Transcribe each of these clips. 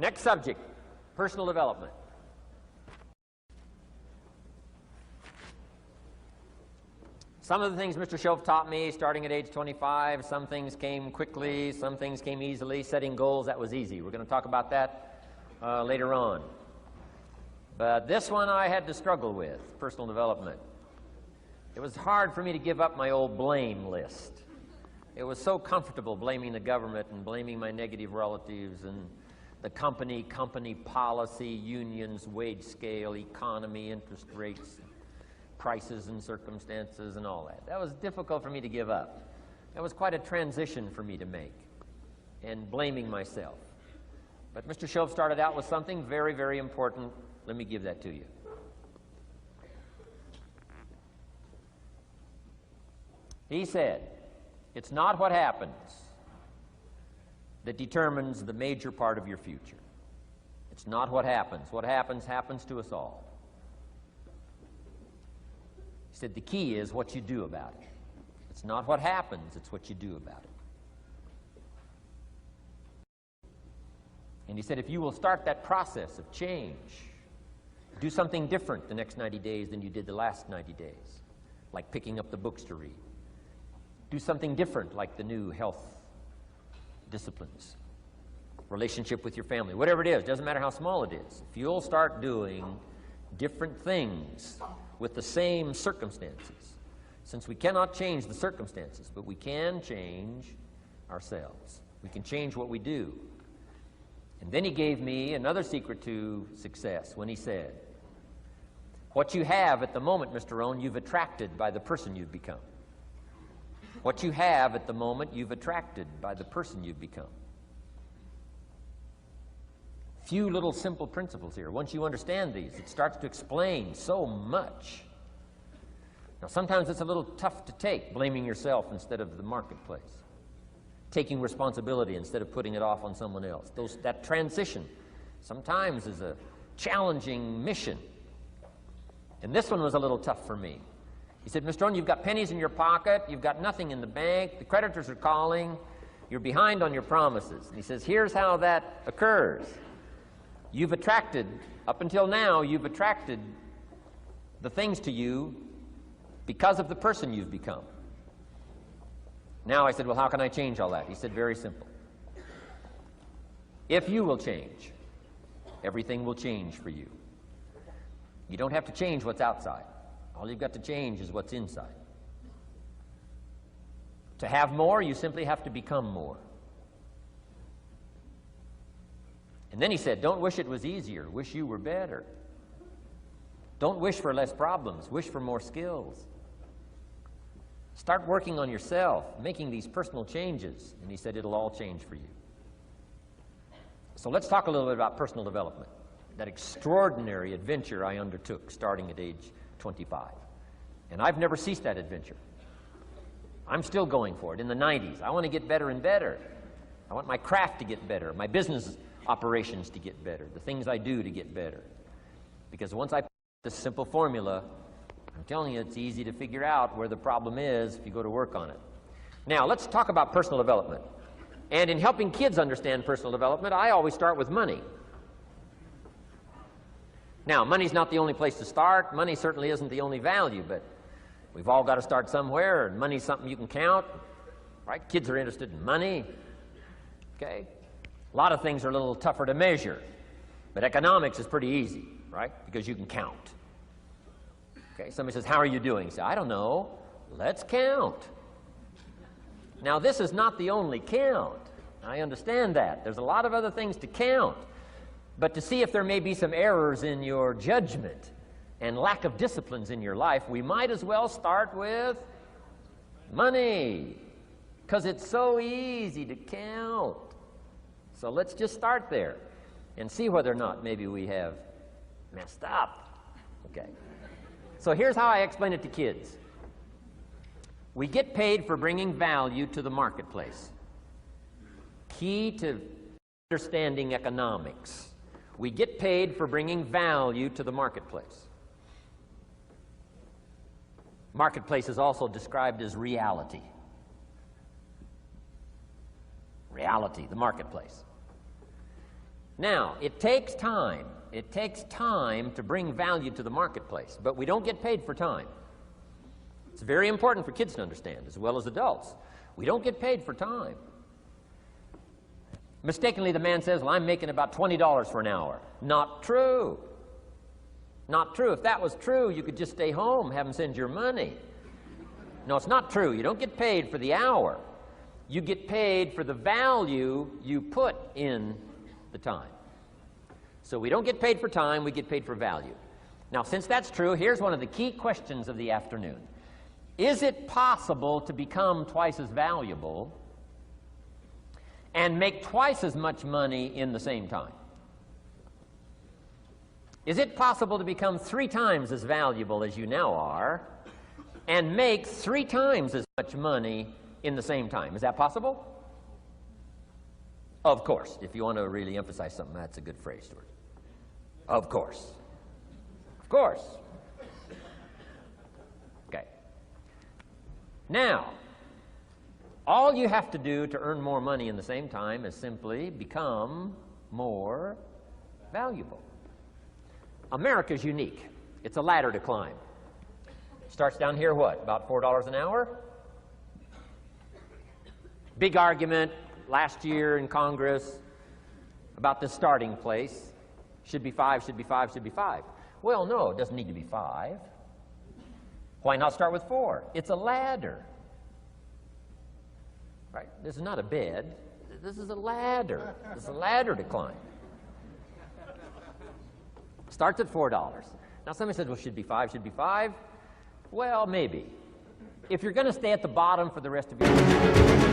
Next subject, personal development. Some of the things Mr. Shoaff taught me starting at age 25, some things came quickly, some things came easily. Setting goals, that was easy. We're going to talk about that later on. But this one I had to struggle with, personal development. It was hard for me to give up my old blame list. It was so comfortable blaming the government and blaming my negative relatives and the company policy, unions, wage scale, economy, interest rates, prices and circumstances and all that. That was difficult for me to give up. That was quite a transition for me to make, and blaming myself. But Mr. Shoaff started out with something very, very important. Let me give that to you. He said, it's not what happens that determines the major part of your future. It's not what happens. What happens, happens to us all. He said the key is what you do about it. It's not what happens, it's what you do about it. And he said if you will start that process of change, do something different the next 90 days than you did the last 90 days, like picking up the books to read. Do something different like the new health disciplines, relationship with your family, whatever it is, doesn't matter how small it is. If you'll start doing different things with the same circumstances, since we cannot change the circumstances, but we can change ourselves. We can change what we do. And then he gave me another secret to success when he said, what you have at the moment, Mr. Rohn, you've attracted by the person you've become. What you have at the moment, you've attracted by the person you've become. Few little simple principles here. Once you understand these, it starts to explain so much. Now, sometimes it's a little tough to take, blaming yourself instead of the marketplace, taking responsibility instead of putting it off on someone else. That transition sometimes is a challenging mission. And this one was a little tough for me. He said, Mr. Rohn, you've got pennies in your pocket, you've got nothing in the bank, the creditors are calling, you're behind on your promises. And he says, here's how that occurs. You've attracted, up until now, you've attracted the things to you because of the person you've become. Now I said, well, how can I change all that? He said, very simple. If you will change, everything will change for you. You don't have to change what's outside. All you've got to change is what's inside. To have more, you simply have to become more. And then he said, don't wish it was easier, wish you were better. Don't wish for less problems, wish for more skills. Start working on yourself, making these personal changes, and he said it'll all change for you. So let's talk a little bit about personal development, that extraordinary adventure I undertook starting at age 25. And I've never ceased that adventure. I'm still going for it. In the 90s, I want to get better and better. I want my craft to get better, my business operations to get better, the things I do to get better. Because once I put this simple formula, I'm telling you, it's easy to figure out where the problem is if you go to work on it. Now, let's talk about personal development. And in helping kids understand personal development, I always start with money. Now, money's not the only place to start. Money certainly isn't the only value, but we've all got to start somewhere, and money's something you can count, right? Kids are interested in money, okay? A lot of things are a little tougher to measure, but economics is pretty easy, right? Because you can count. Okay, somebody says, how are you doing? You say, I don't know. Let's count. Now, this is not the only count. I understand that. There's a lot of other things to count. But to see if there may be some errors in your judgment and lack of disciplines in your life, we might as well start with money, because it's so easy to count. So let's just start there and see whether or not maybe we have messed up. Okay. So here's how I explain it to kids. We get paid for bringing value to the marketplace. Key to understanding economics. We get paid for bringing value to the marketplace. Marketplace is also described as reality. Reality, the marketplace. Now, it takes time. It takes time to bring value to the marketplace, but we don't get paid for time. It's very important for kids to understand, as well as adults. We don't get paid for time. Mistakenly, the man says, well, I'm making about $20 for an hour. Not true. Not true. If that was true, you could just stay home, have them send your money. No, it's not true. You don't get paid for the hour. You get paid for the value you put in the time. So we don't get paid for time, we get paid for value. Now, since that's true, here's one of the key questions of the afternoon. Is it possible to become twice as valuable and make twice as much money in the same time? Is it possible to become 3 times as valuable as you now are and make 3 times as much money in the same time? Is that possible? Of course. If you want to really emphasize something, that's a good phrase, Stuart. Of course. Of course. Okay. Now, all you have to do to earn more money in the same time is simply become more valuable. America's unique. It's a ladder to climb. Starts down here, what, about $4 an hour? Big argument last year in Congress about the starting place. Should be 5, should be 5, should be 5. Well, no, it doesn't need to be 5. Why not start with 4? It's a ladder. Right? This is not a bed. This is a ladder. It's a ladder to climb. Starts at $4. Now somebody says, well, should be 5, should be 5. Well, maybe. If you're going to stay at the bottom for the rest of your life.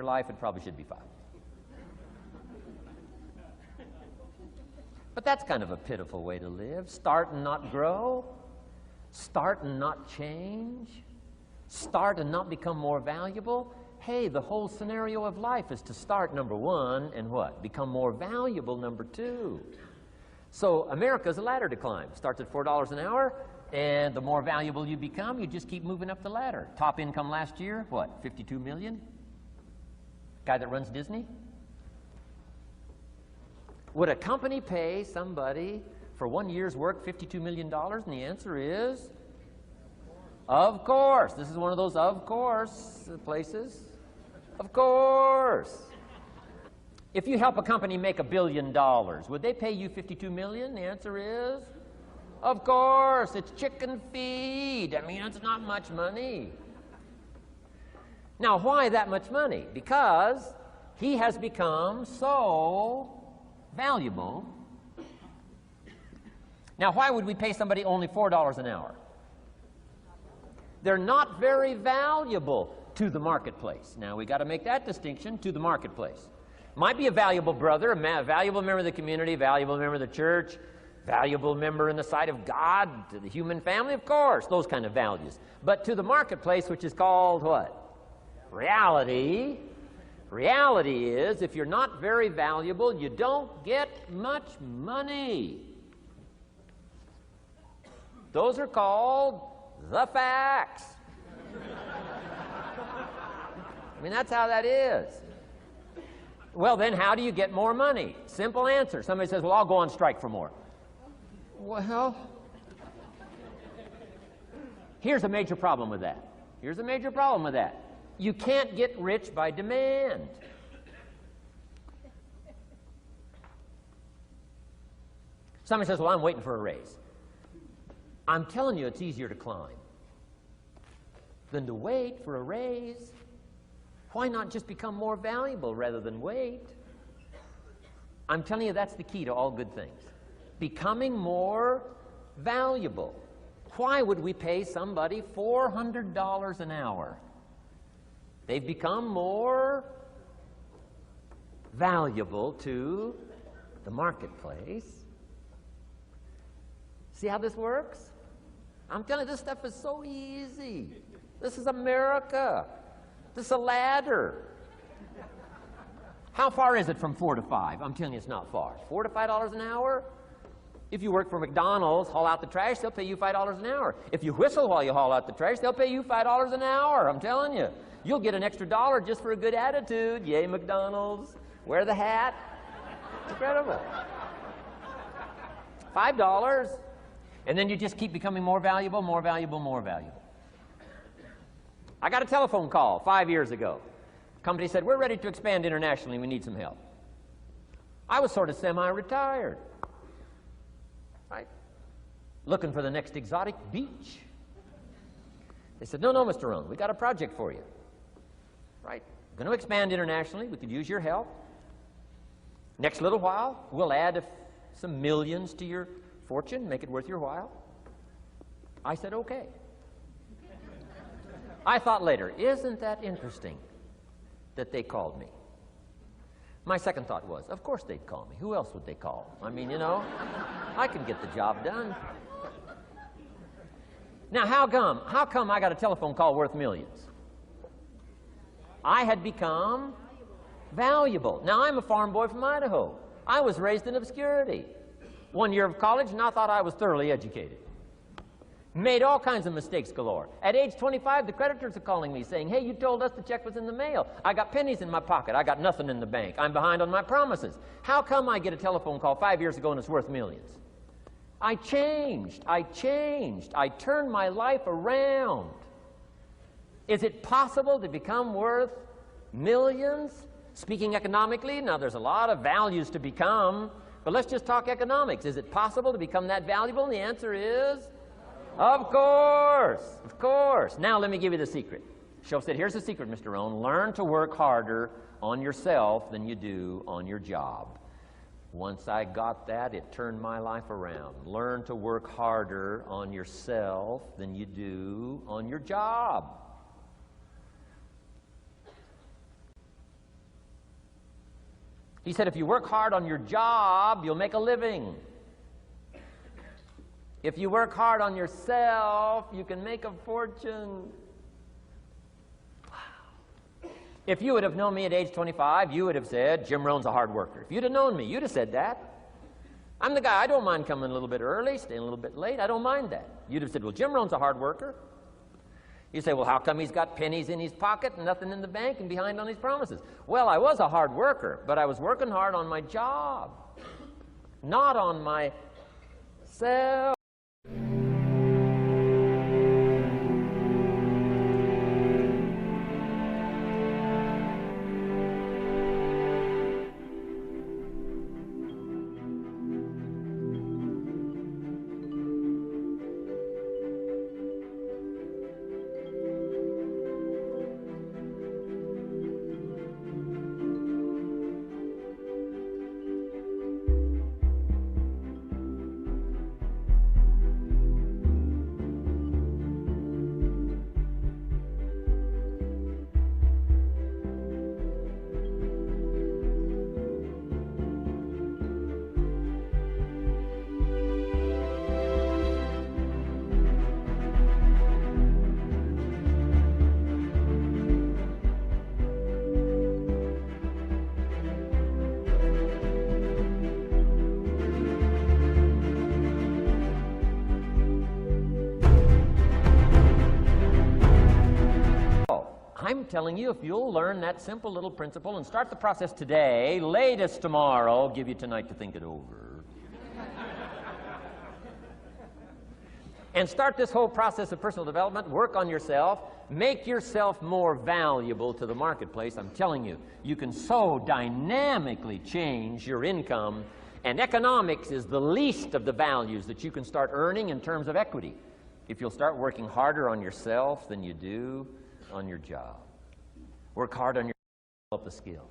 Life, it probably should be 5. But that's kind of a pitiful way to live. Start and not grow. Start and not change. Start and not become more valuable. Hey, the whole scenario of life is to start, number 1, and what? Become more valuable, number 2. So America's a ladder to climb. Starts at $4 an hour, and the more valuable you become, you just keep moving up the ladder. Top income last year, what, 52 million? Guy that runs Disney? Would a company pay somebody for 1 year's work $52 million? And the answer is, of course. This is one of those of course places. Of course. If you help a company make $1 billion, would they pay you $52 million? The answer is, of course. It's chicken feed. I mean, it's not much money. Now, why that much money? Because he has become so valuable. Now, why would we pay somebody only $4 an hour? They're not very valuable to the marketplace. Now, we got to make that distinction, to the marketplace. Might be a valuable brother, a valuable member of the community, valuable member of the church, valuable member in the sight of God, to the human family, of course, those kind of values. But to the marketplace, which is called what? Reality. Reality is, if you're not very valuable, you don't get much money. Those are called the facts. I mean, that's how that is. Well, then how do you get more money? Simple answer. Somebody says, well, I'll go on strike for more. Well, here's a major problem with that. Here's a major problem with that. You can't get rich by demand. Somebody says, well, I'm waiting for a raise. I'm telling you, it's easier to climb than to wait for a raise. Why not just become more valuable rather than wait? I'm telling you, that's the key to all good things. Becoming more valuable. Why would we pay somebody $400 an hour? They've become more valuable to the marketplace. See how this works? I'm telling you, this stuff is so easy. This is America. This is a ladder. How far is it from 4 to 5? I'm telling you, it's not far. $4 to $5 an hour? If you work for McDonald's, haul out the trash, they'll pay you $5 an hour. If you whistle while you haul out the trash, they'll pay you $5 an hour. I'm telling you. You'll get an extra $1 just for a good attitude. Yay, McDonald's. Wear the hat. It's incredible. $5. And then you just keep becoming more valuable, more valuable, more valuable. I got a telephone call 5 years ago. The company said, we're ready to expand internationally. We need some help. I was sort of semi-retired. Right? Looking for the next exotic beach. They said, no, Mr. Rohn, we got a project for you. Right? We're going to expand internationally. We could use your help. Next little while, we'll add some millions to your fortune, make it worth your while. I said, okay. I thought later, isn't that interesting that they called me? My second thought was, of course they'd call me. Who else would they call? I mean, you know, I can get the job done. Now, how come I got a telephone call worth millions? I had become valuable. Now, I'm a farm boy from Idaho. I was raised in obscurity. 1 year of college, and I thought I was thoroughly educated. Made all kinds of mistakes galore. At age 25, the creditors are calling me saying, hey, you told us the check was in the mail. I got pennies in my pocket. I got nothing in the bank. I'm behind on my promises. How come I get a telephone call 5 years ago and it's worth millions? I changed. I turned my life around. Is it possible to become worth millions? Speaking economically, now there's a lot of values to become, but let's just talk economics. Is it possible to become that valuable? And the answer is, of course, of course. Now let me give you the secret. Shoaff said, here's the secret, Mr. Rohn. Learn to work harder on yourself than you do on your job. Once I got that, it turned my life around. Learn to work harder on yourself than you do on your job. He said, if you work hard on your job, you'll make a living. If you work hard on yourself, you can make a fortune. Wow. If you would have known me at age 25, you would have said, Jim Rohn's a hard worker. If you'd have known me, you'd have said that. I'm the guy, I don't mind coming a little bit early, staying a little bit late. I don't mind that. You'd have said, well, Jim Rohn's a hard worker. You say, well, how come he's got pennies in his pocket and nothing in the bank and behind on his promises? Well, I was a hard worker, but I was working hard on my job, not on myself. I'm telling you, if you'll learn that simple little principle and start the process today, latest tomorrow, give you tonight to think it over. And start this whole process of personal development, work on yourself, make yourself more valuable to the marketplace. I'm telling you, you can so dynamically change your income And economics is the least of the values that you can start earning in terms of equity if you'll start working harder on yourself than you do on your job. Work hard on yourself and develop the skills.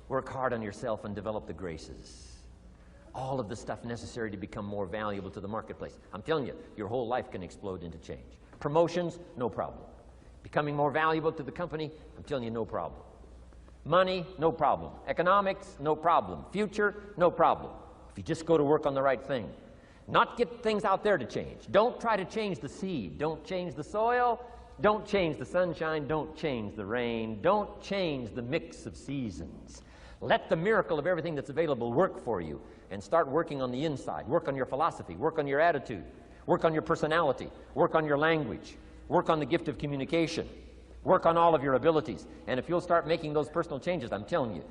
Work hard on yourself and develop the graces. All of the stuff necessary to become more valuable to the marketplace. I'm telling you, your whole life can explode into change. Promotions, no problem. Becoming more valuable to the company, I'm telling you, no problem. Money, no problem. Economics, no problem. Future, no problem. If you just go to work on the right thing. Not get things out there to change. Don't try to change the seed. Don't change the soil. Don't change the sunshine. Don't change the rain. Don't change the mix of seasons. Let the miracle of everything that's available work for you, and start working on the inside. Work on your philosophy. Work on your attitude. Work on your personality. Work on your language. Work on the gift of communication. Work on all of your abilities. And if you'll start making those personal changes, I'm telling you,